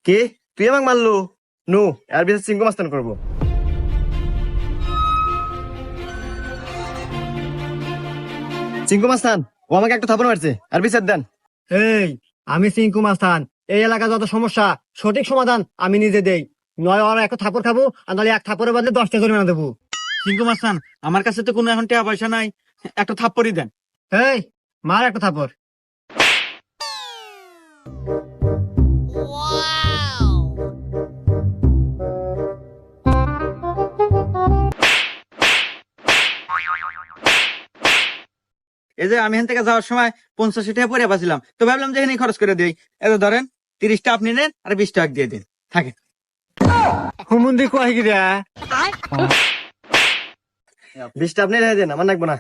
কি তুই আমাকে মারলু? নু আর বিশেষ চিঙ্কু মাস্তান করবো। চিঙ্কু মাস্তান ও আমাকে একটা থাপড় মারছে, আর বিচার দেন। এই, আমি সিংকু মাস্তান। এই এলাকার যত সমস্যা সঠিক সমাধান আমি নিজে দেই। নয় ওর একটা থাপড় খাবো, আর নাহলে এক থাপড়ের বদলে 10টা জরিমানা দেবো। সিংকু মাস্তান, আমার কাছে তো কোনো এখন টাকা পয়সা নাই, একটা থাপ্পড়ই দেন। এই, মার একটা থাপড়। এই যে আমি এখান থেকে যাওয়ার সময় 50 টাকা পরে পাচ্ছিলাম, তো ভাবলাম যে এখানে খরচ করে দিই। এত ধরেন 30টা আপনি নেন আর 20 টাকা দিয়ে দিন, থাকে। হুমুন্দি কয় কি রে? 20টা আপনি রেখে দেন, আমার লাগবো না।